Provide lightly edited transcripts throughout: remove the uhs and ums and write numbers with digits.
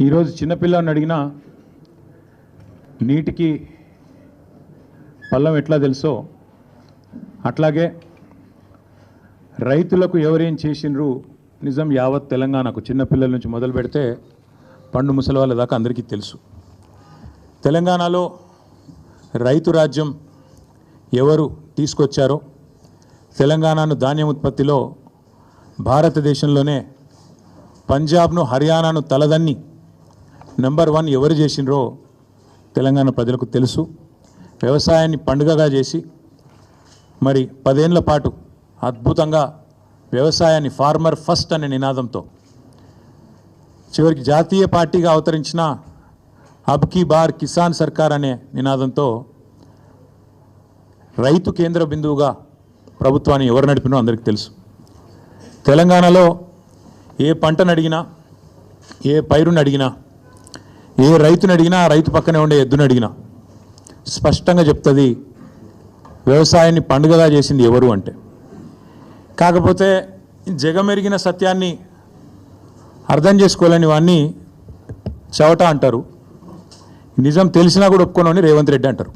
ఈరోజు చిన్నపిల్లని అడిగినా నీటికి పల్లం ఎట్లా తెలుసో అట్లాగే రైతులకు ఎవరేం చేసిండ్రు నిజం యావత్ తెలంగాణకు చిన్నపిల్లల నుంచి మొదలు పెడితే పండు ముసలి వాళ్ళ దాకా అందరికీ తెలుసు. తెలంగాణలో రైతు రాజ్యం ఎవరు తీసుకొచ్చారో, తెలంగాణను ధాన్యం ఉత్పత్తిలో భారతదేశంలోనే పంజాబ్ను హర్యానాను తలదన్ని నెంబర్ 1 ఎవరు చేసినరో తెలంగాణ ప్రజలకు తెలుసు. వ్యవసాయాన్ని పండుగగా చేసి మరి 10 ఏళ్ల పాటు అద్భుతంగా వ్యవసాయాన్ని ఫార్మర్ ఫస్ట్ అనే నినాదంతో చివరికి జాతీయ పార్టీగా అవతరించిన అబ్ కీ బార్ కిసాన్ సర్కార్ అనే నినాదంతో రైతు కేంద్ర బిందువుగా ప్రభుత్వాన్ని ఎవరు నడిపినో అందరికీ తెలుసు. తెలంగాణలో ఏ పంటను అడిగినా, ఏ పైరుని అడిగినా, ఏ రైతుని అడిగినా, ఆ రైతు పక్కనే ఉండే ఎద్దుని అడిగినా స్పష్టంగా చెప్తుంది వ్యవసాయాన్ని పండుగగా చేసింది ఎవరు అంటే. కాకపోతే జగమెరిగిన సత్యాన్ని అర్థం చేసుకోలేని వాడిని చవట అంటారు, నిజం తెలిసినా కూడా ఒప్పుకోనని రేవంత్ రెడ్డి అంటారు.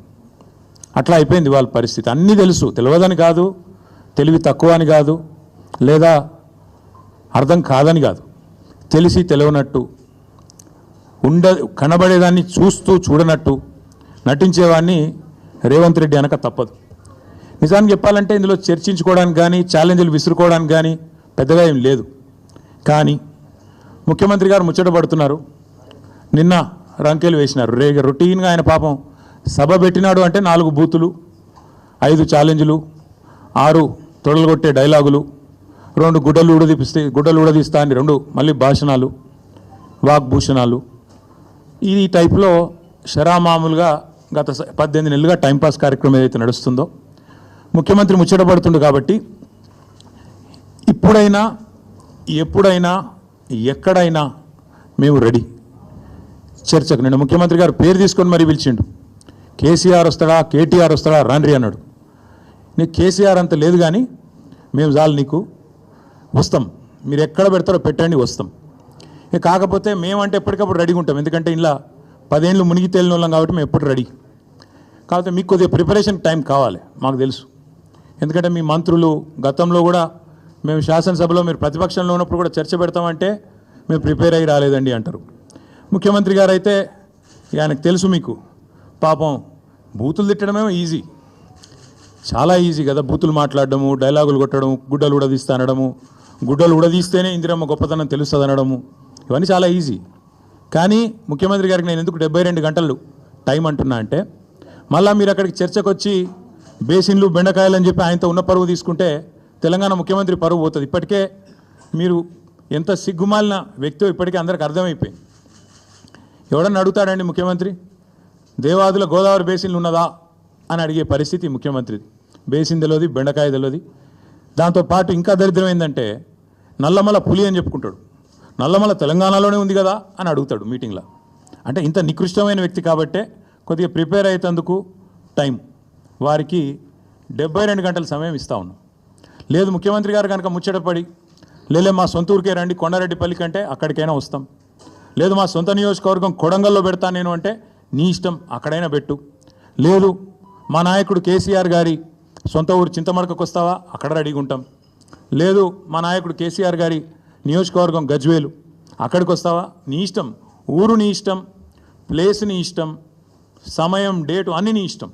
అట్లా అయిపోయింది వాళ్ళ పరిస్థితి. అన్నీ తెలుసు, తెలియదని కాదు, తెలివి తక్కువ అని కాదు, లేదా అర్థం కాదని కాదు, తెలిసి తెలియనట్టు కనబడేదాన్ని చూస్తూ చూడనట్టు నటించేవాడిని రేవంత్ రెడ్డి అనక తప్పదు. నిజానికి చెప్పాలంటే ఇందులో చర్చించుకోవడానికి కానీ ఛాలెంజ్లు విసురుకోవడానికి కానీ పెద్దగా ఏం లేదు. కానీ ముఖ్యమంత్రి గారు ముచ్చట పడుతున్నారు, నిన్న రంకెలు వేసినారు. రొటీన్గా ఆయన పాపం సభ పెట్టినాడు అంటే 4 బూతులు, 5 ఛాలెంజ్లు, 6 తొడలు కొట్టే డైలాగులు, 2 గుడ్డలు ఊడదీస్తా అని 2 మళ్ళీ భాషణాలు, వాగ్భూషణాలు. ఈ టైప్లో షరామామూలుగా గత 18 నెలలుగా టైంపాస్ కార్యక్రమం ఏదైతే నడుస్తుందో ముఖ్యమంత్రి ముచ్చటపడుతుండు. కాబట్టి ఇప్పుడైనా ఎప్పుడైనా ఎక్కడైనా మేము రెడీ చర్చకు. నేను ముఖ్యమంత్రి గారు పేరు తీసుకొని మరీ పిలిచిండు. కేసీఆర్ వస్తాడా, కేటీఆర్ వస్తాడా, రాండ్రి అన్నాడు. నీకు కేసీఆర్ అంత లేదు కానీ మేము చాలు నీకు, వస్తాం, మీరు ఎక్కడ పెడతారో పెట్టండి, వస్తాం. కాకపోతే మేమంటే ఎప్పటికప్పుడు రెడీగా ఉంటాం, ఎందుకంటే ఇలా 10 ఏళ్ళు మునిగి తేలిన వాళ్ళం కాబట్టి మేము ఎప్పుడు రెడీ. కాకపోతే మీకు కొద్దిగా ప్రిపరేషన్ టైం కావాలి, మాకు తెలుసు. ఎందుకంటే మీ మంత్రులు గతంలో కూడా మేము శాసనసభలో మీరు ప్రతిపక్షంలో ఉన్నప్పుడు కూడా చర్చ పెడతామంటే మేము ప్రిపేర్ అయ్యి రాలేదండి అంటారు. ముఖ్యమంత్రి గారు అయితే ఆయనకు తెలుసు, మీకు పాపం బూతులు తిట్టడమేమో ఈజీ, చాలా ఈజీ కదా. బూతులు మాట్లాడడము, డైలాగులు కొట్టడం, గుడ్డలు ఉడదీస్తా అనడము, గుడ్డలు ఉడదీస్తేనే ఇందిరమ్మ గొప్పతనం తెలుస్తుంది అనడము, ఇవన్నీ చాలా ఈజీ. కానీ ముఖ్యమంత్రి గారికి నేను ఎందుకు 72 గంటలు టైం అంటున్నా అంటే, మళ్ళీ మీరు అక్కడికి చర్చకు వచ్చి బేసిన్లు బెండకాయలు అని చెప్పి ఆయనతో ఉన్న పరువు తీసుకుంటే తెలంగాణ ముఖ్యమంత్రి పరువు పోతుంది. ఇప్పటికే మీరు ఎంత సిగ్గుమాలిన వ్యక్తో ఇప్పటికే అందరికి అర్థమైపోయింది. ఎవడన్నా అడుగుతాడండి ముఖ్యమంత్రి దేవాదుల గోదావరి బేసిన్లు ఉన్నదా అని అడిగే పరిస్థితి ముఖ్యమంత్రిది. బేసిన్ తెలియదు, బెండకాయ తెలియదు. దాంతోపాటు ఇంకా దరిద్రం ఏంటంటే నల్లమల పులి అని చెప్పుకుంటాడు. నల్లమల తెలంగాణలోనే ఉంది కదా అని అడుగుతాడు మీటింగ్లో. అంటే ఇంత నికృష్టమైన వ్యక్తి కాబట్టే కొద్దిగా ప్రిపేర్ అయ్యేందుకు టైం వారికి 72 గంటల సమయం ఇస్తూ ఉన్నాం. లేదు ముఖ్యమంత్రి గారు కనుక ముచ్చటపడి లేలే మా సొంత ఊరికే రండి కొండారెడ్డిపల్లి కంటే అక్కడికైనా వస్తాం, లేదు మా సొంత నియోజకవర్గం కొడంగల్లో పెడతా నేను అంటే నీ ఇష్టం, అక్కడైనా పెట్టు. లేదు మా నాయకుడు కేసీఆర్ గారి సొంత ఊరు చింతమడకకు వస్తావా, అక్కడ రెడీగా ఉంటాం. లేదు మా నాయకుడు కేసీఆర్ గారి నియోజకవర్గం గజ్వేలు, అక్కడికి వస్తావా, నీ ఇష్టం. ఊరు నీ ఇష్టం, ప్లేస్ నీ ఇష్టం, సమయం డేటు అన్నీ నీ ఇష్టం.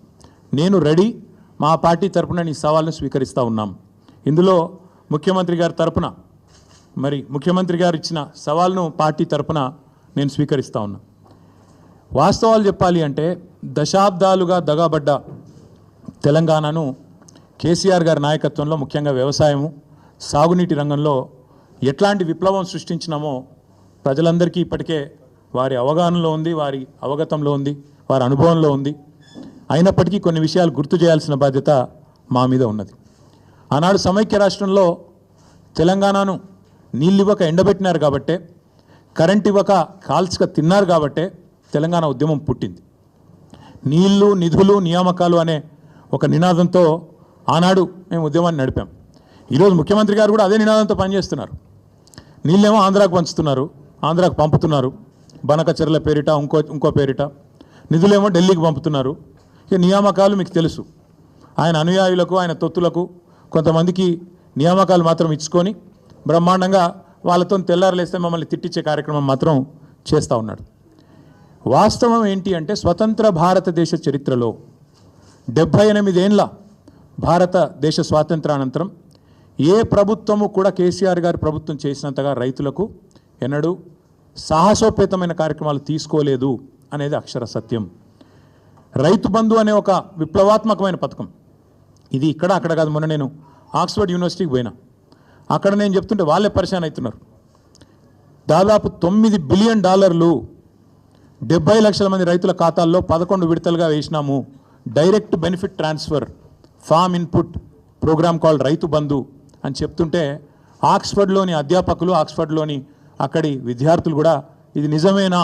నేను రెడీ, మా పార్టీ తరపున నీ సవాల్ను స్వీకరిస్తూ ఉన్నాం. ఇందులో ముఖ్యమంత్రి గారి తరపున మరి ముఖ్యమంత్రి గారు ఇచ్చిన సవాల్ను పార్టీ తరపున నేను స్వీకరిస్తూ ఉన్నా. వాస్తవాలు చెప్పాలి అంటే దశాబ్దాలుగా దగాబడ్డ తెలంగాణను కేసీఆర్ గారి నాయకత్వంలో ముఖ్యంగా వ్యవసాయము, సాగునీటి రంగంలో ఎట్లాంటి విప్లవం సృష్టించినామో ప్రజలందరికీ ఇప్పటికే వారి అవగాహనలో ఉంది, వారి అవగతంలో ఉంది, వారి అనుభవంలో ఉంది. అయినప్పటికీ కొన్ని విషయాలు గుర్తు చేయాల్సిన బాధ్యత మా మీద ఉన్నది. ఆనాడు సమైక్య రాష్ట్రంలో తెలంగాణను నీళ్ళు ఇవ్వక ఎండబెట్టినారు కాబట్టే, కరెంట్ ఇవ్వక కాల్చక తిన్నారు కాబట్టే తెలంగాణ ఉద్యమం పుట్టింది. నీళ్లు, నిధులు, నియామకాలు అనే ఒక నినాదంతో ఆనాడు మేము ఉద్యమాన్ని నడిపాం. ఈరోజు ముఖ్యమంత్రి గారు కూడా అదే నినాదంతో పనిచేస్తున్నారు. నీళ్ళేమో ఆంధ్రాకు పంచుతున్నారు, ఆంధ్రాకు పంపుతున్నారు, బనకచెర్ల పేరిట ఇంకో పేరిట నిధులేమో ఢిల్లీకి పంపుతున్నారు. ఇక నియామకాలు మీకు తెలుసు, ఆయన అనుయాయులకు ఆయన తొత్తులకు కొంతమందికి నియామకాలు మాత్రం ఇచ్చుకొని బ్రహ్మాండంగా వాళ్ళతో తెల్లారలేస్తే మమ్మల్ని తిట్టించే కార్యక్రమం మాత్రం చేస్తూ ఉన్నాడు. వాస్తవం ఏంటి అంటే స్వతంత్ర భారతదేశ చరిత్రలో 78 ఏళ్ళ భారతదేశ స్వాతంత్రానంతరం ఏ ప్రభుత్వము కూడా కేసీఆర్ గారి ప్రభుత్వం చేసినంతగా రైతులకు ఎన్నడూ సాహసోపేతమైన కార్యక్రమాలు తీసుకోలేదు అనేది అక్షర సత్యం. రైతు బంధు అనే ఒక విప్లవాత్మకమైన పథకం, ఇది ఇక్కడ అక్కడ కాదు. మొన్న నేను ఆక్స్ఫర్డ్ యూనివర్సిటీకి పోయినా, అక్కడ నేను చెప్తుంటే వాళ్ళే పరిశాన్ అవుతున్నారు. దాదాపు $9 బిలియన్ 70 లక్షల మంది రైతుల ఖాతాల్లో 11 విడతలుగా వేసినాము. Direct benefit transfer farm input programme called Rythu Bandhu అని చెప్తుంటే ఆక్స్ఫర్డ్లోని అధ్యాపకులు, ఆక్స్ఫర్డ్లోని అక్కడి విద్యార్థులు కూడా ఇది నిజమేనా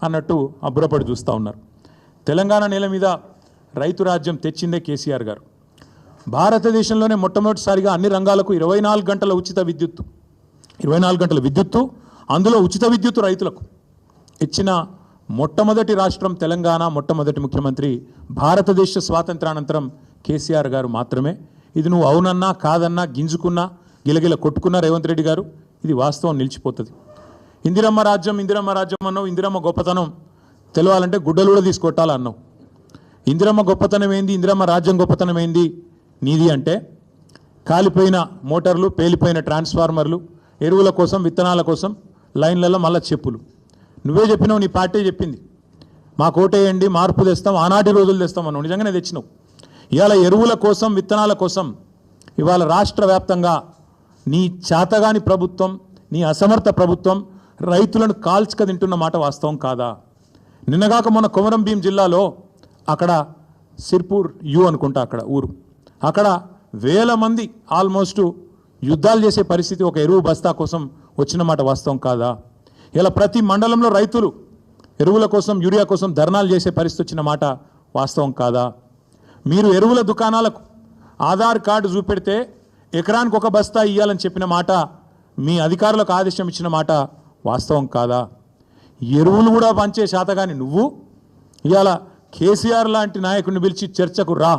అన్నట్టు అబ్బురపడి చూస్తూ ఉన్నారు. తెలంగాణ నేల మీద రైతు రాజ్యం తెచ్చిందే కేసీఆర్ గారు. భారతదేశంలోనే మొట్టమొదటిసారిగా అన్ని రంగాలకు 24 గంటల ఉచిత విద్యుత్తు, 24 గంటల విద్యుత్తు, అందులో ఉచిత విద్యుత్తు రైతులకు ఇచ్చిన మొట్టమొదటి రాష్ట్రం తెలంగాణ, మొట్టమొదటి ముఖ్యమంత్రి భారతదేశ స్వాతంత్రానంతరం కేసీఆర్ గారు మాత్రమే. ఇది నువ్వు అవునన్నా కాదన్నా గింజుకున్నా గిలగిల కొట్టుకున్నా రేవంత్ రెడ్డి గారు, ఇది వాస్తవం నిలిచిపోతుంది. ఇందిరమ్మ రాజ్యం అన్నావు, ఇందిరమ్మ గొప్పతనం తెలవాలంటే గుడ్డలు కూడా తీసుకొట్టాలన్నావు. ఇందిరమ్మ గొప్పతనం ఏంది, ఇందిరమ్మ రాజ్యం గొప్పతనం ఏంది నీది అంటే కాలిపోయిన మోటార్లు, పేలిపోయిన ట్రాన్స్ఫార్మర్లు, ఎరువుల కోసం విత్తనాల కోసం లైన్లలో మళ్ళా చెప్పులు. నువ్వే చెప్పినావు, నీ పార్టీ చెప్పింది, మాకు ఓటేయండి మార్పు తెస్తాం, ఆనాటి రోజులు తెస్తామన్నావు, నిజంగానే తెచ్చినావు. ఇవాళ ఎరువుల కోసం విత్తనాల కోసం ఇవాళ రాష్ట్ర వ్యాప్తంగా నీ చేతగాని ప్రభుత్వం, నీ అసమర్థ ప్రభుత్వం రైతులను కాల్చుక తింటున్న మాట వాస్తవం కాదా? నిన్నగాక మొన్న కొమరం భీం జిల్లాలో అక్కడ సిర్పూర్ అనుకుంటా అక్కడ ఊరు, అక్కడ వేల మంది ఆల్మోస్ట్ యుద్ధాలు చేసే పరిస్థితి ఒక ఎరువు బస్తా కోసం వచ్చిన మాట వాస్తవం కాదా? ఇలా ప్రతి మండలంలో రైతులు ఎరువుల కోసం, యూరియా కోసం ధర్నాలు చేసే పరిస్థితి వచ్చిన మాట వాస్తవం కాదా? మీరు ఎరువుల దుకాణాలకు ఆధార్ కార్డు చూపెడితే ఎకరానికి ఒక బస్తా ఇవ్వాలని చెప్పిన మాట, మీ అధికారులకు ఆదేశం ఇచ్చిన మాట వాస్తవం కాదా? ఎరువులు కూడా పంచే శాతగాని నువ్వు ఇవాళ కేసీఆర్ లాంటి నాయకుడిని పిలిచి చర్చకు రా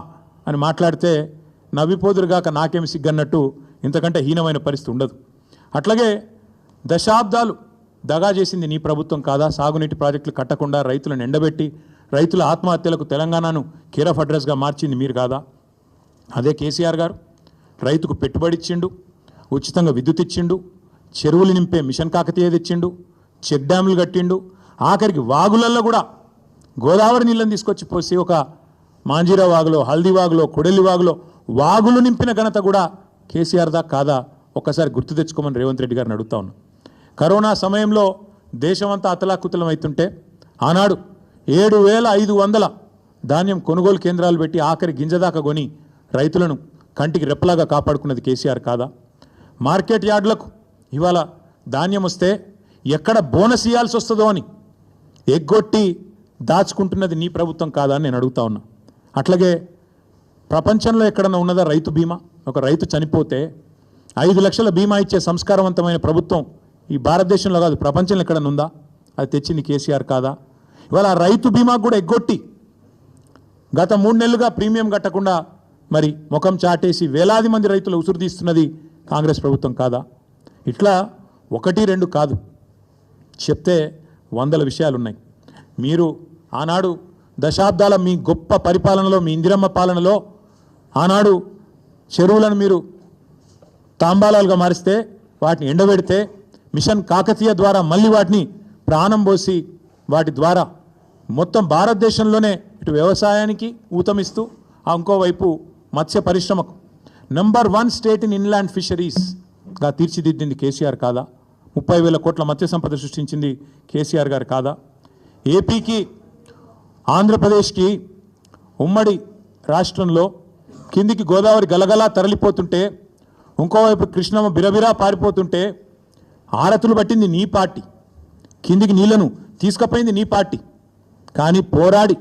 అని మాట్లాడితే నవ్విపోదురుగాక నాకేమి సిగ్గన్నట్టు ఇంతకంటే హీనమైన పరిస్థితి ఉండదు. అట్లాగే దశాబ్దాలు దగా చేసింది నీ ప్రభుత్వం కాదా? సాగునీటి ప్రాజెక్టులు కట్టకుండా రైతులను ఎండబెట్టి రైతుల ఆత్మహత్యలకు తెలంగాణను కేర్ ఆఫ్ అడ్రస్గా మార్చింది మీరు కాదా? అదే కేసీఆర్ గారు రైతుకు పెట్టుబడి ఇచ్చిండు, ఉచితంగా విద్యుత్ ఇచ్చిండు, చెరువులు నింపే మిషన్ కాకతీయ తెచ్చిండు, చెక్ డ్యాములు కట్టిండు, ఆఖరికి వాగులల్లో కూడా గోదావరి నీళ్ళని తీసుకొచ్చి పోసి ఒక మాంజీరా వాగులో, హల్దీ వాగులో, కొడెల్లి వాగులో వాగులు నింపిన ఘనత కూడా కేసీఆర్ దా కాదా? ఒక్కసారి గుర్తు తెచ్చుకోమని రేవంత్ రెడ్డి గారిని అడుగుతా ఉన్నా. కరోనా సమయంలో దేశమంతా అతలాకుతలం అవుతుంటే ఆనాడు 7,500 ధాన్యం కొనుగోలు కేంద్రాలు పెట్టి ఆఖరి గింజదాకా కొని రైతులను కంటికి రెప్పలాగా కాపాడుకున్నది కేసీఆర్ కాదా? మార్కెట్ యార్డులకు ఇవాళ ధాన్యం వస్తే ఎక్కడ బోనస్ ఇవ్వాల్సి వస్తుందో అని ఎగ్గొట్టి దాచుకుంటున్నది నీ ప్రభుత్వం కాదా అని నేను అడుగుతా ఉన్నా. అట్లాగే ప్రపంచంలో ఎక్కడన్నా ఉన్నదా రైతు బీమా? ఒక రైతు చనిపోతే 5 లక్షల బీమా ఇచ్చే సంస్కారవంతమైన ప్రభుత్వం ఈ భారతదేశంలో కాదు ప్రపంచంలో ఎక్కడన్నా ఉందా? అది తెచ్చింది కేసీఆర్ కాదా? ఇవాళ రైతు బీమా కూడా ఎగ్గొట్టి గత 3 నెలలుగా ప్రీమియం కట్టకుండా మరి ముఖం చాటేసి వేలాది మంది రైతులు ఉసురు తీస్తున్నది కాంగ్రెస్ ప్రభుత్వం కాదా? ఇట్లా 1, 2 కాదు, చెప్తే 100 విషయాలున్నాయి. మీరు ఆనాడు దశాబ్దాల మీ గొప్ప పరిపాలనలో, మీ ఇందిరమ్మ పాలనలో ఆనాడు చెరువులను మీరు తాంబాలాలుగా మారిస్తే, వాటిని ఎండబెడితే, మిషన్ కాకతీయ ద్వారా మళ్ళీ వాటిని ప్రాణం పోసి వాటి ద్వారా మొత్తం భారతదేశంలోనే ఇటు వ్యవసాయానికి ఊతమిస్తూ ఇంకోవైపు మత్స్య పరిశ్రమకు నెంబర్ 1 స్టేట్ ఇన్ ఇన్లాండ్ ఫిషరీస్గా తీర్చిదిద్దింది కేసీఆర్ కాదా? 30,000 కోట్ల మత్స్య సంపద సృష్టించింది కేసీఆర్ గారు కాదా? ఏపీకి, ఆంధ్రప్రదేశ్కి ఉమ్మడి రాష్ట్రంలో కిందికి గోదావరి గలగలా తరలిపోతుంటే, ఇంకోవైపు కృష్ణమ్మ బిరబిరా పారిపోతుంటే ఆరతులు పట్టింది నీ పార్టీ, కిందికి నీళ్లను తీసుకుపోయింది నీ పార్టీ. కానీ పోరాడి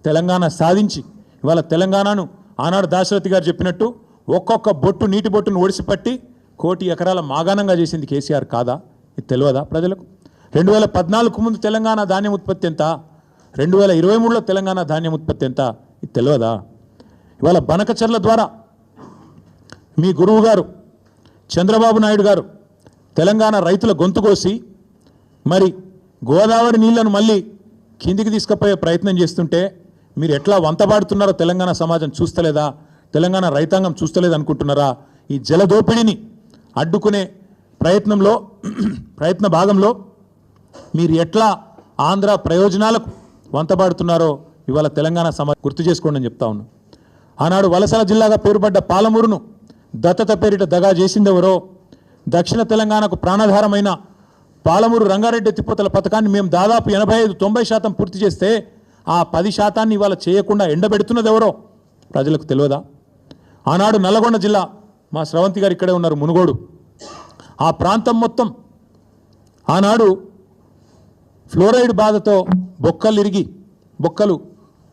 తెలంగాణ సాధించి ఇవాళ తెలంగాణను ఆనాడు దాశరథి గారు చెప్పినట్టు ఒక్కొక్క బొట్టు నీటి బొట్టును ఒడిసిపట్టి 1,00,00,000 ఎకరాల మాగాణంగా చేసింది కేసీఆర్ కాదా? ఇది తెలియదా ప్రజలకు? 2014 ముందు తెలంగాణ ధాన్యం ఉత్పత్తి ఎంత, 2023లో తెలంగాణ ధాన్యం ఉత్పత్తి ఎంత, ఇది తెలియదా? ఇవాళ బనకచర్ల ద్వారా మీ గురువు గారు చంద్రబాబు నాయుడు గారు తెలంగాణ రైతుల గొంతు కోసి మరి గోదావరి నీళ్లను మళ్ళీ కిందికి తీసుకుపోయే ప్రయత్నం చేస్తుంటే మీరు ఎట్లా వంతబాడుతున్నారో తెలంగాణ సమాజం చూస్తలేదా? తెలంగాణ రైతాంగం చూస్తలేదు అనుకుంటున్నారా? ఈ జలదోపిడిని అడ్డుకునే ప్రయత్న భాగంలో మీరు ఎట్లా ఆంధ్ర ప్రయోజనాలకు వంతబాడుతున్నారో ఇవాళ తెలంగాణ సమాజం గుర్తు చేసుకోండి అని చెప్తా ఉన్నాను. ఆనాడు వలసల జిల్లాగా పేరుపడ్డ పాలమూరును దత్తత పేరిట దగా చేసిందెవరో, దక్షిణ తెలంగాణకు ప్రాణాధారమైన పాలమూరు రంగారెడ్డి ఎత్తిపోతల పథకాన్ని మేము దాదాపు 85-90% పూర్తి చేస్తే ఆ 10% ఇవాళ చేయకుండా ఎండబెడుతున్నది ఎవరో ప్రజలకు తెలియదా? ఆనాడు నల్లగొండ జిల్లా, మా స్రవంతి గారు ఇక్కడే ఉన్నారు, మునుగోడు, ఆ ప్రాంతం మొత్తం ఆనాడు ఫ్లోరైడ్ బాధతో బొక్కలు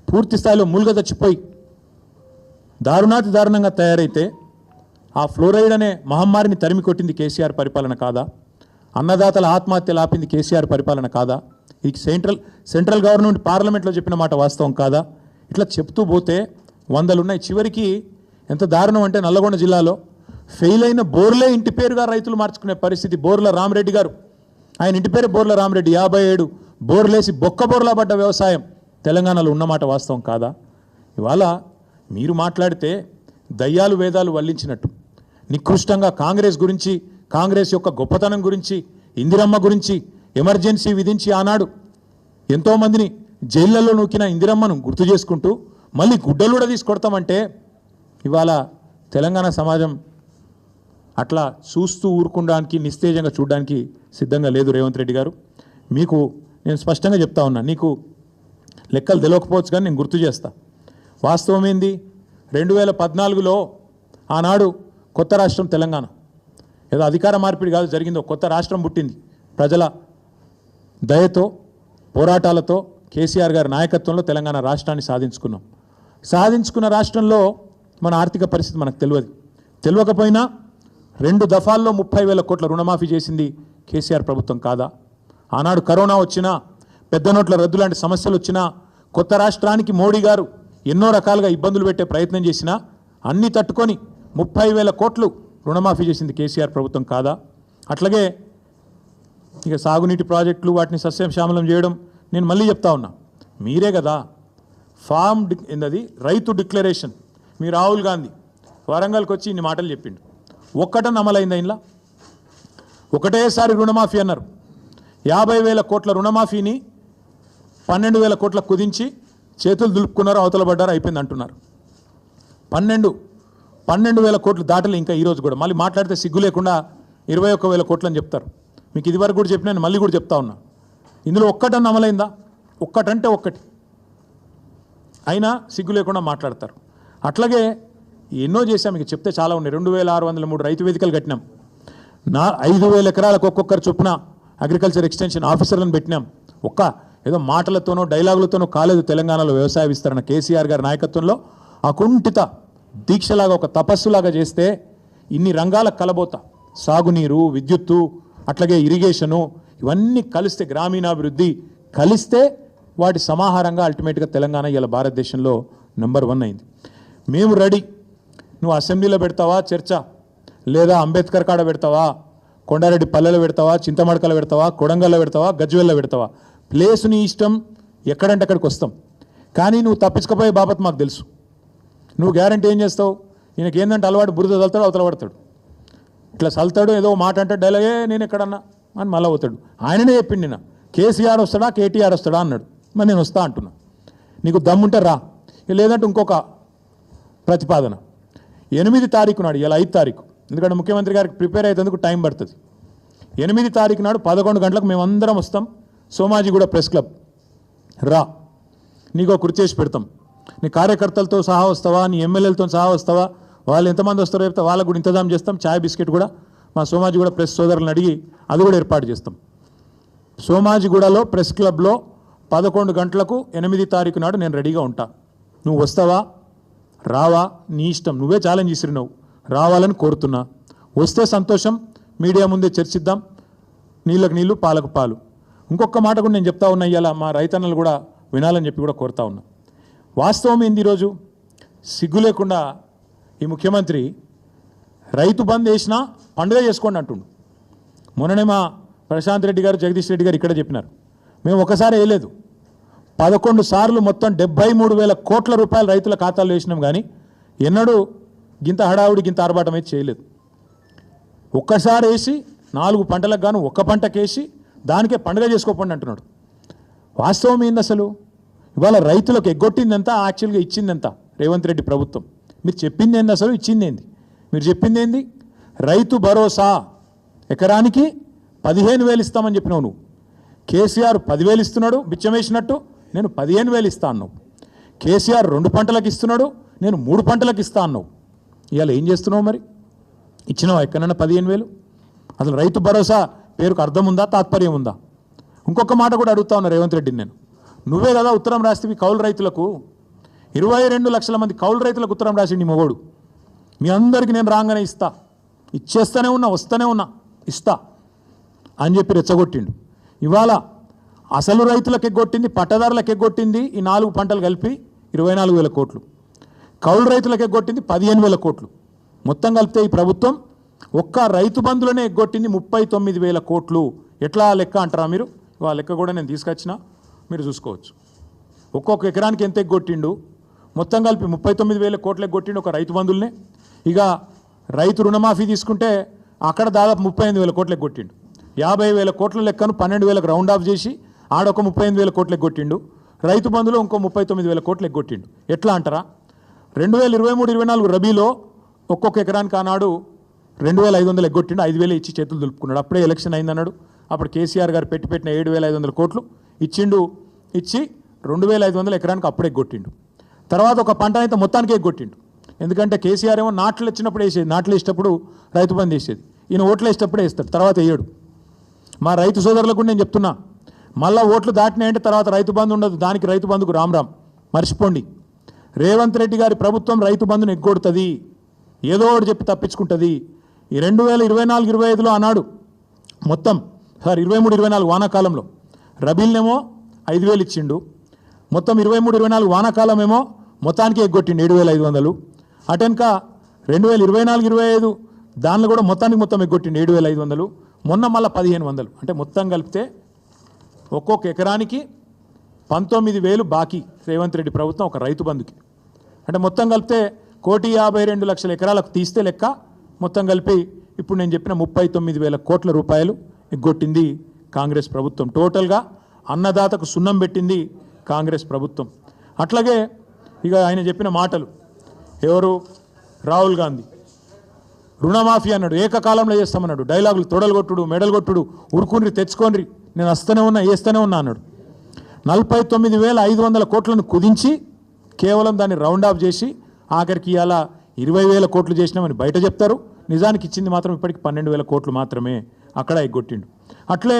పూర్తి స్థాయిలో మూలుగ చచ్చిపోయి దారుణంగా తయారైతే ఆ ఫ్లోరైడ్ అనే మహమ్మారిని తరిమి కొట్టింది కేసీఆర్ పరిపాలన కాదా? అన్నదాతల ఆత్మహత్యలు ఆపింది కేసీఆర్ పరిపాలన కాదా? ఇది సెంట్రల్ గవర్నమెంట్ పార్లమెంట్లో చెప్పిన మాట వాస్తవం కాదా? ఇట్లా చెప్తూ పోతే వందలున్నాయి. చివరికి ఎంత దారుణం అంటే నల్లగొండ జిల్లాలో ఫెయిల్ అయిన బోర్లే ఇంటి పేరుగా రైతులు మార్చుకునే పరిస్థితి. బోర్ల రామరెడ్డి గారు, ఆయన ఇంటి పేరు బోర్ల రామరెడ్డి, 57 బోర్లేసి బోర్లా పడ్డ వ్యవసాయం తెలంగాణలో ఉన్నమాట వాస్తవం కాదా? ఇవాళ మీరు మాట్లాడితే దయ్యాలు వేదాలు వల్లించినట్టు నికృష్టంగా కాంగ్రెస్ గురించి, కాంగ్రెస్ యొక్క గొప్పతనం గురించి, ఇందిరమ్మ గురించి ఎమర్జెన్సీ విధించి ఆనాడు ఎంతోమందిని జైళ్లలో నూకిన ఇందిరమ్మను గుర్తు చేసుకుంటూ మళ్ళీ గుడ్డలు కూడా తీసుకొడతామంటే ఇవాళ తెలంగాణ సమాజం అట్లా చూస్తూ ఊరుకోవడానికి, నిస్తేజంగా చూడడానికి సిద్ధంగా లేదు. రేవంత్ రెడ్డి గారు, మీకు నేను స్పష్టంగా చెప్తా ఉన్నా, నీకు లెక్కలు తెలియకపోవచ్చు కానీ నేను గుర్తు చేస్తా. వాస్తవం ఏంది? 2014లో ఆనాడు కొత్త రాష్ట్రం తెలంగాణ, ఏదో అధికార మార్పిడి కాదు జరిగిందో, కొత్త రాష్ట్రం పుట్టింది. ప్రజల దయతో, పోరాటాలతో, కేసీఆర్ గారి నాయకత్వంలో తెలంగాణ రాష్ట్రాన్ని సాధించుకున్న రాష్ట్రంలో మన ఆర్థిక పరిస్థితి మనకు తెలియకపోయినా 2 దఫాల్లో 30,000 కోట్ల రుణమాఫీ చేసింది కేసీఆర్ ప్రభుత్వం కాదా? ఆనాడు కరోనా వచ్చినా, పెద్ద నోట్ల రద్దు లాంటి సమస్యలు వచ్చినా, కొత్త రాష్ట్రానికి మోడీ గారు ఎన్నో రకాలుగా ఇబ్బందులు పెట్టే ప్రయత్నం చేసినా అన్నీ తట్టుకొని 30,000 కోట్లు రుణమాఫీ చేసింది కేసీఆర్ ప్రభుత్వం కాదా? అట్లాగే ఇక సాగునీటి ప్రాజెక్టులు, వాటిని సస్యశ్యామలం చేయడం, నేను మళ్ళీ చెప్తా ఉన్నా, మీరే కదా ఏందది రైతు డిక్లరేషన్, మీ రాహుల్ గాంధీ వరంగల్కి వచ్చి ఇన్ని మాటలు చెప్పిండు. ఒక్కటని అమలైందా? ఇంట్లో ఒకటేసారి రుణమాఫీ అన్నారు. 50,000 కోట్ల రుణమాఫీని 12,000 కోట్ల కుదించి చేతులు దులుపుకున్నారు, అవతల పడ్డారు, అయిపోయింది అంటున్నారు. 12,000 కోట్లు దాటలు ఇంకా ఈరోజు కూడా మళ్ళీ మాట్లాడితే సిగ్గు లేకుండా 21,000 కోట్లు అని చెప్తారు. మీకు ఇదివరకు కూడా చెప్పినా, మళ్ళీ కూడా చెప్తా ఉన్నా, ఇందులో ఒక్కటని అమలైందా? ఒక్కటంటే ఒక్కటి అయినా సిగ్గు లేకుండా మాట్లాడతారు. అట్లాగే ఎన్నో చేశాం, మీకు చెప్తే చాలా ఉన్నాయి. 2,603 రైతు వేదికలు కట్టినాం. 5,000 ఎకరాలకు ఒక్కొక్కరు చొప్పున అగ్రికల్చర్ ఎక్స్టెన్షన్ ఆఫీసర్లను పెట్టినాం. ఏదో మాటలతోనో డైలాగులతోనో కాలేదు తెలంగాణలో వ్యవసాయ విస్తరణ. కేసీఆర్ గారి నాయకత్వంలో అకుంఠిత దీక్షలాగా, ఒక తపస్సులాగా చేస్తే ఇన్ని రంగాల కలబోత, సాగునీరు, విద్యుత్తు, అట్లాగే ఇరిగేషను, ఇవన్నీ కలిస్తే, గ్రామీణాభివృద్ధి కలిస్తే వాటి సమాహారంగా అల్టిమేట్గా తెలంగాణ ఇలా భారతదేశంలో నెంబర్ 1 అయింది. మేము రెడీ. నువ్వు అసెంబ్లీలో పెడతావా చర్చ, లేదా అంబేద్కర్ కాడ పెడతావా, కొండారెడ్డి పల్లెలో పెడతావా, చింతమడకలో పెడతావా, కొడంగల్లో పెడతావా, గజ్వేల్లో పెడతావా, ప్లేసు నీ ఇష్టం, ఎక్కడంటే అక్కడికి వస్తాం. కానీ నువ్వు తప్పించుకపోయే బాబత్ మాకు తెలుసు. నువ్వు గ్యారంటీ ఏం చేస్తావు? ఈయనకి ఏంటంటే అలవాటు, బురద చల్తాడు, అవతల పడతాడు, ఇట్లా చల్తాడు, ఏదో మాట అంటే డైలాగే నేను ఎక్కడన్నా అని మళ్ళీ అవుతాడు. ఆయననే చెప్పిండి, నిన్న కేసీఆర్ వస్తాడా కేటీఆర్ వస్తాడా అన్నాడు. మరి నేను వస్తా అంటున్నా, నీకు దమ్ముంటే రా, లేదంటే ఇంకొక ప్రతిపాదన 8 తారీఖు నాడు, ఇలా 5 తారీఖు, ఎందుకంటే ముఖ్యమంత్రి గారికి ప్రిపేర్ అయ్యేందుకు టైం పడుతుంది. 8 తారీఖు నాడు 11 గంటలకు మేమందరం వస్తాం, సోమాజిగూడ ప్రెస్ క్లబ్ రా, నీకో కుర్చీ చేసి పెడతాం. నీ కార్యకర్తలతో సహా వస్తావా, నీ ఎమ్మెల్యేలతో సహా వస్తావా, వాళ్ళు ఎంతమంది వస్తారో చెప్తే వాళ్ళకు కూడా ఇంతజాం చేస్తాం. ఛాయ్ బిస్కెట్ కూడా మా సోమాజిగూడ ప్రెస్ సోదరులను అడిగి అది కూడా ఏర్పాటు చేస్తాం. సోమాజిగూడలో ప్రెస్ క్లబ్లో 11 గంటలకు 8 తారీఖు నాడు నేను రెడీగా ఉంటా. నువ్వు వస్తావా రావా నీ ఇష్టం, నువ్వే ఛాలెంజ్ ఇసిరినావు, రావాలని కోరుతున్నా. వస్తే సంతోషం, మీడియా ముందే చర్చిద్దాం, నీళ్ళకు నీళ్ళు పాలకు పాలు. ఇంకొక మాట కూడా నేను చెప్తా ఉన్నా, ఇవాళ మా రైతన్నలు కూడా వినాలని చెప్పి కూడా కోరుతా ఉన్నా. వాస్తవం ఏంది, ఈరోజు సిగ్గు లేకుండా ఈ ముఖ్యమంత్రి రైతు బంద్ వేసినా పండుగ చేసుకోండి అంటుండు. మొన్ననే మా ప్రశాంత్ రెడ్డి గారు, జగదీష్ రెడ్డి గారు ఇక్కడ చెప్పినారు, మేము ఒకసారి వేయలేదు, 11 సార్లు మొత్తం 73,000 కోట్ల రూపాయలు రైతుల ఖాతాల్లో వేసినాం, కానీ ఎన్నడూ గింత హడావుడి గింత ఆర్భాటం అయితే చేయలేదు. ఒక్కసారి వేసి 4 పంటలకు గాను ఒక్క పంటకేసి దానికే పండుగ చేసుకోకండి అంటున్నాడు. వాస్తవం ఏంది అసలు? ఇవాళ రైతులకు ఎగ్గొట్టిందంతా, యాక్చువల్గా ఇచ్చిందంతా రేవంత్ రెడ్డి ప్రభుత్వం. మీరు చెప్పింది ఏంది అసలు? ఇచ్చింది ఏంది? మీరు చెప్పింది ఏంది? రైతు భరోసా ఎకరానికి 15,000 ఇస్తామని చెప్పినావు నువ్వు. కేసీఆర్ 10,000 ఇస్తున్నాడు బిచ్చం వేసినట్టు, నేను 15,000 ఇస్తా అన్నావు. కేసీఆర్ 2 పంటలకు ఇస్తున్నాడు, నేను 3 పంటలకు ఇస్తా అన్నావు. ఇవాళ ఏం చేస్తున్నావు మరి? ఇచ్చినావా ఎక్కడన్నా 15,000? అసలు రైతు భరోసా పేరుకు అర్థం ఉందా, తాత్పర్యం ఉందా? ఇంకొక మాట కూడా అడుగుతా ఉన్నా రేవంత్ రెడ్డిని నేను. నువ్వే కదా ఉత్తరం రాస్తే కౌలు రైతులకు 22 లక్షల మంది కౌలు రైతులకు ఉత్తరం రాసిండి మొగోడు. మీ అందరికీ నేను రాగానే ఇస్తా, ఇచ్చేస్తూనే ఉన్నా, వస్తూనే ఉన్నా, ఇస్తా అని చెప్పి రెచ్చగొట్టిండు. ఇవాళ అసలు రైతులకు ఎగ్గొట్టింది, పట్టదారులకు ఎగ్గొట్టింది ఈ 4 పంటలు కలిపి 24,000 కోట్లు, కౌలు రైతులకు ఎగ్గొట్టింది 15,000 కోట్లు. మొత్తం కలిపితే ఈ ప్రభుత్వం ఒక్క రైతు బంధులనే ఎగ్గొట్టింది 39,000 కోట్లు. ఎట్లా లెక్క అంటారా మీరు? ఆ లెక్క కూడా నేను తీసుకొచ్చినా, మీరు చూసుకోవచ్చు. ఒక్కొక్క ఎకరానికి ఎంత ఎగ్గొట్టిండు, మొత్తం కలిపి 39,000 కోట్లు ఎగ్గొట్టిండు ఒక రైతు బంధుల్నే. ఇక రైతు రుణమాఫీ తీసుకుంటే అక్కడ దాదాపు 38,000 కోట్లు ఎగ్గొట్టిండు. 50,000 కోట్ల లెక్కను 12,000కు రౌండ్ ఆఫ్ చేసి ఆడొక 38,000 కోట్లు ఎగ్గొట్టిండు. రైతు బంధులో ఇంకో 39,000 కోట్లు ఎగ్గొట్టిండు. ఎట్లా అంటారా? 2023-24 రబీలో ఒక్కొక్క ఎకరానికి ఆనాడు 2,500 ఎగ్గొట్టిండు, 5,000 ఇచ్చి చేతులు దులుపుకున్నాడు. అప్పుడే ఎలక్షన్ అయిందన్నాడు. అప్పుడు కేసీఆర్ గారు పెట్టిన 7,500 కోట్లు ఇచ్చిండు. ఇచ్చి 2,500 ఎకరానికి అప్పుడే ఎగ్గొట్టిండు. తర్వాత ఒక పంట అయితే మొత్తానికి ఎగ్గొట్టిండు. ఎందుకంటే కేసీఆర్ ఏమో నాట్లు వచ్చినప్పుడు వేసేది, నాట్లు వేసేటప్పుడు రైతు బంధు వేసేది, ఈయన ఓట్లు వేసేటప్పుడే వేస్తాడు, తర్వాత వేయడు. మా రైతు సోదరులకు నేను చెప్తున్నా, మళ్ళీ ఓట్లు దాటినాయంటే తర్వాత రైతు బంధు ఉండదు. దానికి రైతు బంధుకు రామ్ మర్చిపోండి. రేవంత్ రెడ్డి గారి ప్రభుత్వం రైతు బంధును ఎగ్గొడుతుంది, ఏదో ఒకటి చెప్పి తప్పించుకుంటుంది. ఈ 2024-25లో అన్నాడు మొత్తం 23-24 వానాకాలంలో రబీల్నేమో 5,000 ఇచ్చిండు, మొత్తం 23-24 వానాకాలం ఏమో మొత్తానికి ఎగ్గొట్టిండు 7,500. అటెనక 2024-25 దానిలో కూడా మొత్తం ఎగ్గొట్టిండు 7,500. మొన్న మళ్ళీ 1,500. అంటే మొత్తం కలిపితే ఒక్కొక్క ఎకరానికి 19,000 బాకీ రేవంత్ రెడ్డి ప్రభుత్వం ఒక రైతు బంధుకి. అంటే మొత్తం కలిపితే 1,52,00,000 ఎకరాలకు తీస్తే లెక్క మొత్తం కలిపి ఇప్పుడు నేను చెప్పిన 39,000 కోట్ల రూపాయలు ఎగ్గొట్టింది కాంగ్రెస్ ప్రభుత్వం. టోటల్గా అన్నదాతకు సున్నం పెట్టింది కాంగ్రెస్ ప్రభుత్వం. అట్లాగే ఇక ఆయన చెప్పిన మాటలు, ఎవరు రాహుల్ గాంధీ రుణమాఫీ అన్నాడు, ఏకకాలంలో చేస్తామన్నాడు, డైలాగులు తొడలు కొట్టుడు మెడలు కొట్టుడు, ఉరుకుని తెచ్చుకోండి, నేను వస్తూనే ఉన్నా వేస్తూనే ఉన్నా అన్నాడు. 49,500 కోట్లను కుదించి కేవలం దాన్ని రౌండ్ ఆఫ్ చేసి ఆఖరికి ఇలా 20,000 కోట్లు చేసినామని బయట చెప్తారు. నిజానికి ఇచ్చింది మాత్రం ఇప్పటికి 12,000 కోట్లు మాత్రమే. అక్కడ ఎగ్గొట్టిండు. అట్లే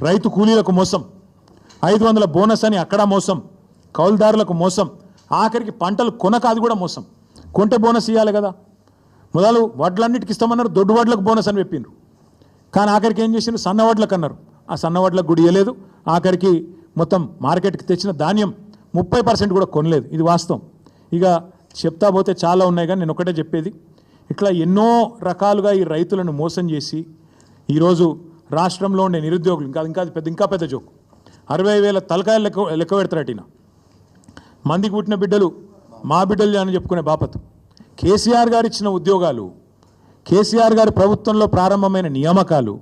రైతు కూలీలకు మోసం, 500 బోనస్ అని అక్కడ మోసం, కౌలుదారులకు మోసం, ఆఖరికి పంటలు కొనక అది కూడా మోసం. కొంటే బోనస్ ఇవ్వాలి కదా, మొదలు వడ్లన్నిటికి ఇస్తామన్నారు, దొడ్డు వడ్లకు బోనస్ అని చెప్పిండ్రు. కానీ ఆఖరికి ఏం చేసిండ్రు, సన్న వడ్లకు అన్నారు, ఆ సన్న వడ్లకు కూడా ఇవ్వలేదు. ఆఖరికి మొత్తం మార్కెట్కి తెచ్చిన ధాన్యం 30% కూడా కొనలేదు. ఇది వాస్తవం. ఇక చెప్తా పోతే చాలా ఉన్నాయి, కానీ నేను ఒకటే చెప్పేది, ఇట్లా ఎన్నో రకాలుగా ఈ రైతులను మోసం చేసి ఈరోజు రాష్ట్రంలో ఉండే నిరుద్యోగులు ఇంకా పెద్ద జోకు, 60,000 తలకాయలు లెక్క పెడతారటిన మందికి పుట్టిన బిడ్డలు మా బిడ్డలు అని చెప్పుకునే బాపతు. కేసీఆర్ గారు ఇచ్చిన ఉద్యోగాలు, కేసీఆర్ గారి ప్రభుత్వంలో ప్రారంభమైన నియామకాలు,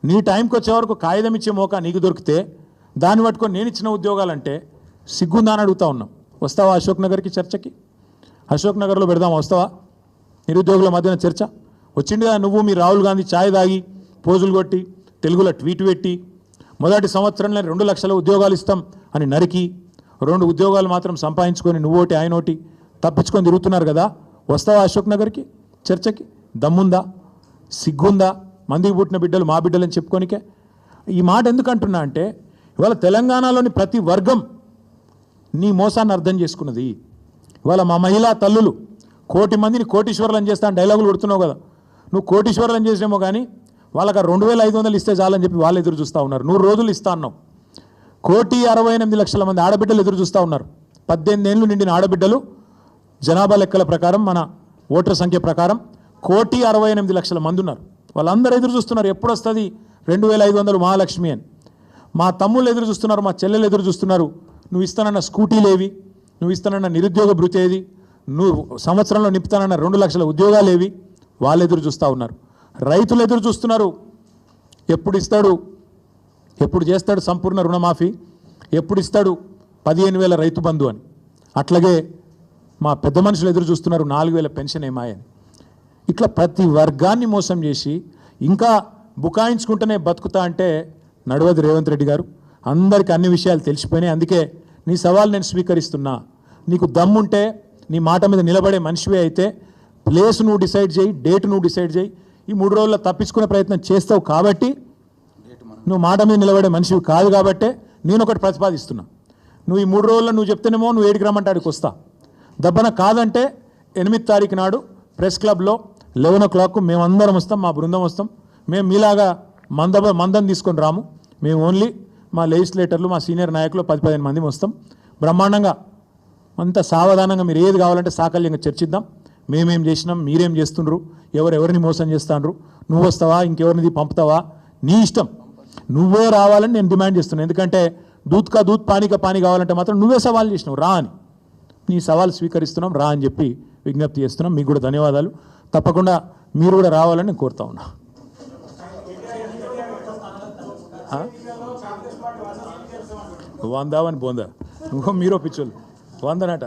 నీ టైంకి వచ్చే వరకు కాగితం ఇచ్చే మోకా నీకు దొరికితే దాన్ని పట్టుకొని నేను ఇచ్చిన ఉద్యోగాలంటే సిగ్గుందా అని అడుగుతా ఉన్నాం. వస్తావా అశోక్ నగర్కి చర్చకి? అశోక్ నగర్లో పెడదామా, వస్తావా? నిరుద్యోగుల మధ్యన చర్చ వచ్చింది కదా. నువ్వు మీ రాహుల్ గాంధీ ఛాయ్ తాగి పోజులు కొట్టి తెలుగులో ట్వీట్ పెట్టి మొదటి సంవత్సరంలో 2 లక్షల ఉద్యోగాలు ఇస్తాం అని నరికి 2 ఉద్యోగాలు మాత్రం సంపాదించుకొని నువ్వోటి ఆయనోటి తప్పించుకొని తిరుగుతున్నారు కదా. వస్తావా అశోక్ నగర్కి చర్చకి? దమ్ముందా, సిగ్గుందా? మందికి పుట్టిన బిడ్డలు మా బిడ్డలని చెప్పుకోనికే. ఈ మాట ఎందుకు అంటున్నా అంటే ఇవాళ తెలంగాణలోని ప్రతి వర్గం నీ మోసాన్ని అర్థం చేసుకున్నది. ఇవాళ మా మహిళా తల్లులు 1,000,000 మందిని కోటీశ్వరులను చేస్తా అని డైలాగులు కొడుతున్నావు కదా. నువ్వు కోటీశ్వరులను చేసినేమో కానీ వాళ్ళకి 2,500 ఇస్తే చాలని చెప్పి వాళ్ళు ఎదురు చూస్తూ ఉన్నారు. 100 రోజులు ఇస్తా అన్నాం. 1,68,00,000 మంది ఆడబిడ్డలు ఎదురు చూస్తూ ఉన్నారు. 18 ఏళ్ళు నిండిన ఆడబిడ్డలు జనాభా లెక్కల ప్రకారం, మన ఓటర్ సంఖ్య ప్రకారం 1,68,00,000 మంది ఉన్నారు. వాళ్ళందరూ ఎదురు చూస్తున్నారు ఎప్పుడు వస్తుంది 2,500 మహాలక్ష్మి అని. మా తమ్ముళ్ళు ఎదురు చూస్తున్నారు, మా చెల్లెలు ఎదురు చూస్తున్నారు. నువ్వు ఇస్తానన్న స్కూటీలేవి, నువ్వు ఇస్తానన్న నిరుద్యోగ భృతి ఏది, నువ్వు సంవత్సరంలో నింపుతానన్న 2 లక్షల ఉద్యోగాలు ఏవి, వాళ్ళు ఎదురు చూస్తూ ఉన్నారు. రైతులు ఎదురు చూస్తున్నారు, ఎప్పుడు ఇస్తాడు, ఎప్పుడు చేస్తాడు సంపూర్ణ రుణమాఫీ, ఎప్పుడు ఇస్తాడు 15,000 రైతు బంధు అని. అట్లాగే మా పెద్ద మనుషులు ఎదురు చూస్తున్నారు 4,000 పెన్షన్ ఏమాయని. ఇట్లా ప్రతి వర్గాన్ని మోసం చేసి ఇంకా బుకాయించుకుంటూనే బతుకుతా అంటే నడవదు రేవంత్ రెడ్డి గారు. అందరికీ అన్ని విషయాలు తెలిసిపోయినాయి. అందుకే నీ సవాల్ నేను స్వీకరిస్తున్నా. నీకు దమ్ముంటే, నీ మాట మీద నిలబడే మనిషివే అయితే ప్లేస్ నువ్వు డిసైడ్ చేయి, డేట్ నువ్వు డిసైడ్ చేయి. ఈ 3 రోజుల్లో తప్పించుకునే ప్రయత్నం చేస్తావు కాబట్టి, నువ్వు మాట మీద నిలబడే మనిషివి కాదు కాబట్టే నేను ఒకటి ప్రతిపాదిస్తున్నా. నువ్వు ఈ 3 రోజుల్లో నువ్వు చెప్తేనేమో నువ్వు 7కి రమ్మంటాడికి వస్తా. దబ్బన కాదంటే 8 తారీఖు నాడు ప్రెస్ క్లబ్లో 11 o'clock మేమందరం వస్తాం, మా బృందం వస్తాం. మేము మీలాగా మందం తీసుకొని రాము. మేము ఓన్లీ మా లెజిస్లేటర్లు, మా సీనియర్ నాయకులు 10-15 మంది వస్తాం. బ్రహ్మాండంగా అంత సావధానంగా మీరు ఏది కావాలంటే సాకల్యంగా చర్చిద్దాం. మేమేం చేసినాం, మీరేం చేస్తుండ్రు, ఎవరెవరిని మోసం చేస్తాండ్రు, నువ్వు వస్తావా ఇంకెవరిని పంపుతావా, నీ ఇష్టం. నువ్వే రావాలని నేను డిమాండ్ చేస్తున్నాను. ఎందుకంటే దూత్ కా దూత్ పానీ కా పానీ కావాలంటే మాత్రం నువ్వే సవాల్ చేసినావు, రా అని. నీ సవాల్ స్వీకరిస్తున్నాం, రా అని చెప్పి విజ్ఞప్తి చేస్తున్నాం. మీకు కూడా ధన్యవాదాలు. తప్పకుండా మీరు కూడా రావాలని నేను కోరుతా ఉన్నా. వందావని బోందా ఇంకో మీరు పిచ్చోళ్ళు వందనట.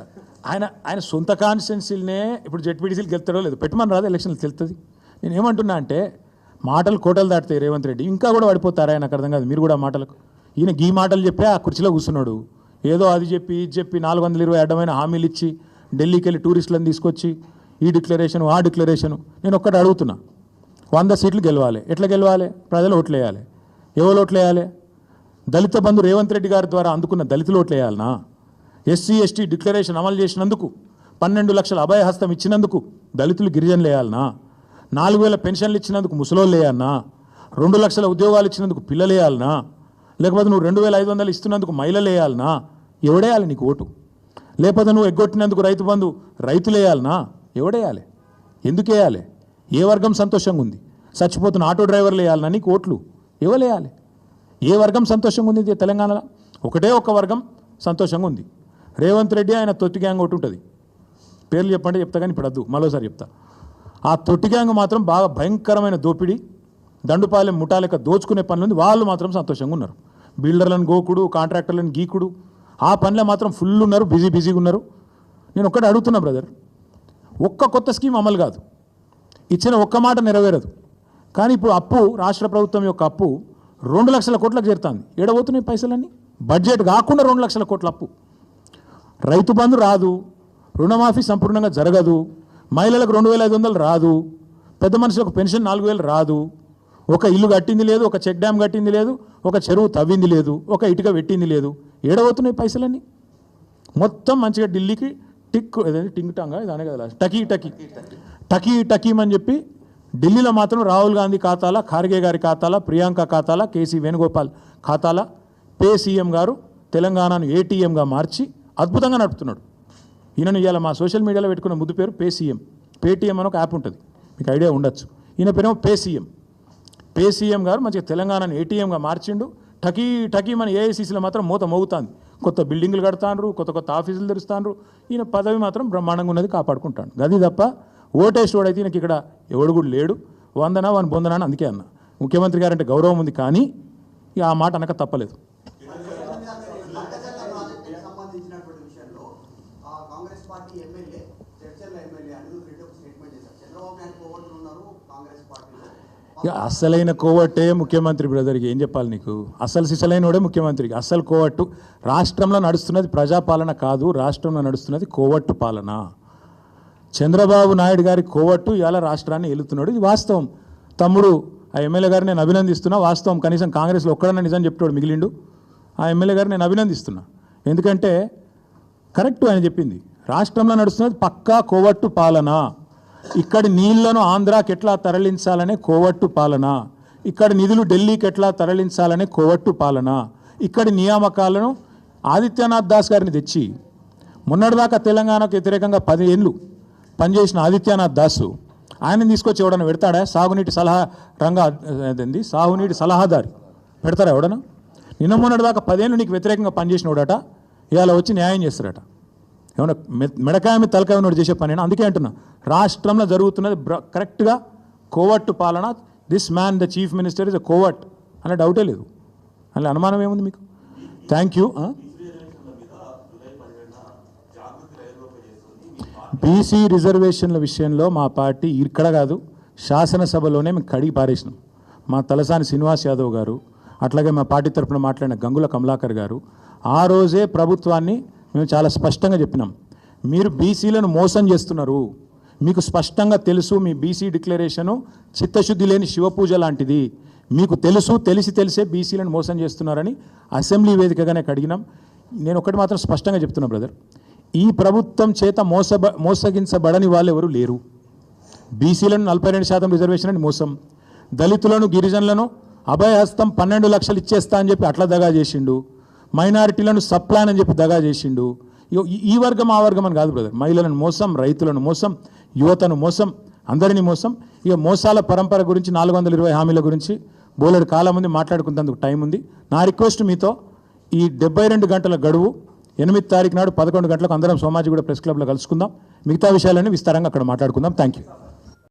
ఆయన సొంత కాన్స్టిట్యున్సీలనే ఇప్పుడు జెడ్పీటీసీలు గెలుతాడో లేదు, పెట్టమని రాదు, ఎలక్షన్లు తెలుస్తుంది. నేను ఏమంటున్నా అంటే మాటలు కోటలు దాటుతాయి. రేవంత్ రెడ్డి ఇంకా కూడా పడిపోతారా, నాకు అర్థం కాదు. మీరు కూడా మాటలకు, ఈయన గీ మాటలు చెప్పి ఆ కుర్చీలో కూర్చున్నాడు. ఏదో అది చెప్పి ఇది చెప్పి 420 అడ్డమైన హామీలు ఇచ్చి ఢిల్లీకి వెళ్ళి టూరిస్టులను తీసుకొచ్చి ఈ డిక్లరేషను ఆ డిక్లరేషను. నేను ఒక్కటి అడుగుతున్నా, 100 సీట్లు గెలవాలి. ఎట్లా గెలవాలి? ప్రజలు ఓట్లు వేయాలి. ఎవరు ఓట్లు వేయాలి? దళిత బంధు రేవంత్ రెడ్డి గారి ద్వారా అందుకున్న దళితులు ఓట్లు వేయాలనా? ఎస్సీ ఎస్టీ డిక్లరేషన్ అమలు చేసినందుకు, 12 లక్షల అభయహస్తం ఇచ్చినందుకు దళితులు గిరిజనులు వేయాలనా? 4,000 పెన్షన్లు ఇచ్చినందుకు ముసలోళ్ళు వేయాలనా? 2 లక్షల ఉద్యోగాలు ఇచ్చినందుకు పిల్లలు వేయాలనా? లేకపోతే నువ్వు 2,500 ఇస్తున్నందుకు మహిళలు వేయాలనా? ఎవడేయాలి నీకు ఓటు? లేకపోతే నువ్వు ఎగ్గొట్టినందుకు రైతు బంధు రైతులు వేయాలనా? ఎవడేయాలి? ఎందుకు వేయాలి? ఏ వర్గం సంతోషంగా ఉంది? చచ్చిపోతున్న ఆటో డ్రైవర్లు వేయాలనా నీకు ఓట్లు? ఎవరేయాలి? ఏ వర్గం సంతోషంగా ఉంది తెలంగాణలో? ఒకటే ఒక వర్గం సంతోషంగా ఉంది. రేవంత్ రెడ్డి ఆయన తొట్టి గ్యాంగ్ ఒకటి ఉంటుంది. పేర్లు చెప్పండి చెప్తా, కానీ ఇప్పుడు వద్దు, మరోసారి చెప్తా. ఆ తొట్టి గ్యాంగ్ మాత్రం బాగా భయంకరమైన దోపిడీ, దండుపాలెం ముఠాలెక్క దోచుకునే పనులు వాళ్ళు మాత్రం సంతోషంగా ఉన్నారు. బిల్డర్లను గోకుడు, కాంట్రాక్టర్లను గీకుడు, ఆ పనిలో మాత్రం ఫుల్ ఉన్నారు, బిజీగా ఉన్నారు. నేను ఒక్కటి అడుగుతున్నా బ్రదర్, ఒక్క కొత్త స్కీమ్ అమలు కాదు, ఇచ్చిన ఒక్క మాట నెరవేరదు. కానీ ఇప్పుడు అప్పు, రాష్ట్ర ప్రభుత్వం యొక్క అప్పు 2 లక్షల కోట్లకు చేరుతుంది. ఏడబోతున్నాయి పైసలన్నీ? బడ్జెట్ కాకుండా 2 లక్షల కోట్ల అప్పు. రైతు బంధు రాదు, రుణమాఫీ సంపూర్ణంగా జరగదు, మహిళలకు 2,500 రాదు, పెద్ద మనుషులకు పెన్షన్ 4,000 రాదు, ఒక ఇల్లు కట్టింది లేదు, ఒక చెక్ డ్యామ్ కట్టింది లేదు, ఒక చెరువు తవ్వింది లేదు, ఒక ఇటుక పెట్టింది లేదు. ఏడబోతున్నాయి పైసలన్నీ? మొత్తం మంచిగా ఢిల్లీకి టింగ్ టాంగా ఇదానే కదా టకీమని చెప్పి ఢిల్లీలో మాత్రం రాహుల్ గాంధీ ఖాతాల, ఖార్గే గారి ఖాతాల, ప్రియాంక ఖాతాల, కేసీ వేణుగోపాల్ ఖాతాల పే సీఎం గారు తెలంగాణను ఏటీఎంగా మార్చి అద్భుతంగా నడుపుతున్నాడు. ఈయనను ఇవాళ మా సోషల్ మీడియాలో పెట్టుకున్న ముద్దు పేరు పే సీఎం. పేటీఎం అని ఒక యాప్ ఉంటుంది, మీకు ఐడియా ఉండొచ్చు. ఈయన పేరేమో పే సీఎం గారు మంచిగా తెలంగాణను ఏటీఎంగా మార్చిండు. టకీమని ఏఐసీసీలో మాత్రం మూత మోగుతాంది. కొత్త బిల్డింగులు కడతాండ్రు, కొత్త ఆఫీసులు తెరుస్తాండ్రు. ఈయన పదవి మాత్రం బ్రహ్మాండంగా ఉన్నది, కాపాడుకుంటాడు. గది తప్ప ఓటేసేవాడైతే ఈయనకి ఇక్కడ ఎవడు కూడా లేడు. వందనా వాని బొందనా అని అందుకే అన్న. ముఖ్యమంత్రి గారంటే గౌరవం ఉంది, కానీ ఇక ఆ మాట అనక తప్పలేదు. ఇక అస్సలైన కోవట్టే ముఖ్యమంత్రి బ్రదర్కి ఏం చెప్పాలి నీకు? అసలు సిసలైనోడే ముఖ్యమంత్రికి. అస్సలు కోవట్టు. రాష్ట్రంలో నడుస్తున్నది ప్రజాపాలన కాదు, రాష్ట్రంలో నడుస్తున్నది కోవట్టు పాలన. చంద్రబాబు నాయుడు గారి కోవట్టు ఇవాళ రాష్ట్రాన్ని ఏలుతున్నాడు. ఇది వాస్తవం. తమ్ముడు ఆ ఎమ్మెల్యే గారిని నేను అభినందిస్తున్నా. వాస్తవం, కనీసం కాంగ్రెస్లో ఒక్కడన్నా నిజం చెప్పాడు మిగిలిండు. ఆ ఎమ్మెల్యే గారిని నేను అభినందిస్తున్నా. ఎందుకంటే కరెక్ట్ ఆయన చెప్పింది. రాష్ట్రంలో నడుస్తున్నది పక్కా కోవట్టు పాలన. ఇక్కడి నీళ్లను ఆంధ్రాకి ఎట్లా తరలించాలనే కోవట్టు పాలన. ఇక్కడ నిధులు ఢిల్లీకి ఎట్లా తరలించాలనే కోవట్టు పాలన, ఇక్కడి నియామకాలను ఆదిత్యనాథ్ దాస్ గారిని తెచ్చి మొన్నటిదాకా తెలంగాణకు వ్యతిరేకంగా 10 ఏళ్ళు పనిచేసిన ఆదిత్యనాథ్ దాసు ఆయనని తీసుకొచ్చి ఎవడన్నా పెడతాడా? సాగునీటి సలహాదారి పెడతారా ఎవడన్నా? నిన్న మొన్నటిదాకా 10 ఏళ్ళు నీకు వ్యతిరేకంగా పనిచేసిన వాడట ఇవాళ వచ్చి న్యాయం చేస్తారట. ఏమన్నా మెడకాయ మీద తలకాయ ఉన్నోడు చేసే పని. అందుకే అంటున్నా, రాష్ట్రంలో జరుగుతున్నది కరెక్ట్గా కోవట్టు పాలన. This man the chief minister is a coward అనే డౌటే లేదు, అలా అనుమానం ఏముంది మీకు? Thank you. బీసీ రిజర్వేషన్ల విషయంలో మా పార్టీ ఇక్కడ కాదు, శాసనసభలోనే మేము కడిగి పారేసినాం. మా తలసాని శ్రీనివాస్ యాదవ్ గారు, అట్లాగే మా పార్టీ తరఫున మాట్లాడిన గంగుల కమలాకర్ గారు ఆ రోజే ప్రభుత్వాన్ని మేము చాలా స్పష్టంగా చెప్పినాం, మీరు బీసీలను మోసం చేస్తున్నారు, మీకు స్పష్టంగా తెలుసు, మీ బీసీ డిక్లరేషను చిత్తశుద్ధి లేని శివపూజ లాంటిది, మీకు తెలుసు, తెలిసే బీసీలను మోసం చేస్తున్నారని అసెంబ్లీ వేదికగానే అడిగినాం. నేను ఒకటి మాత్రం స్పష్టంగా చెప్తున్నా బ్రదర్, ఈ ప్రభుత్వం చేత మోసగించబడని వాళ్ళు ఎవరు లేరు. బీసీలను 42% రిజర్వేషన్ అని మోసం, దళితులను గిరిజనులను అభయహస్తం 12 లక్షలు ఇచ్చేస్తా అని చెప్పి అట్లా దగా చేసిండు, మైనారిటీలను సప్లాన్ అని చెప్పి దగా చేసిండు. ఈ వర్గం ఆ వర్గం అని కాదు బ్రదర్, మహిళలను మోసం, రైతులను మోసం, యువతను మోసం, అందరినీ మోసం. ఇక మోసాల పరంపర గురించి 420 హామీల గురించి బోలెడు కాలం ఉంది, మాట్లాడుకున్నందుకు టైం ఉంది. నా రిక్వెస్ట్ మీతో, ఈ 72 గంటల గడువు 8 తారీఖు నాడు 11 గంటలకు అందరం సోమాజిగూడ ప్రెస్ క్లబ్లో కలుసుకుందాం. మిగతా విషయాలన్నీ విస్తారంగా అక్కడ మాట్లాడుకుందాం. Thank you.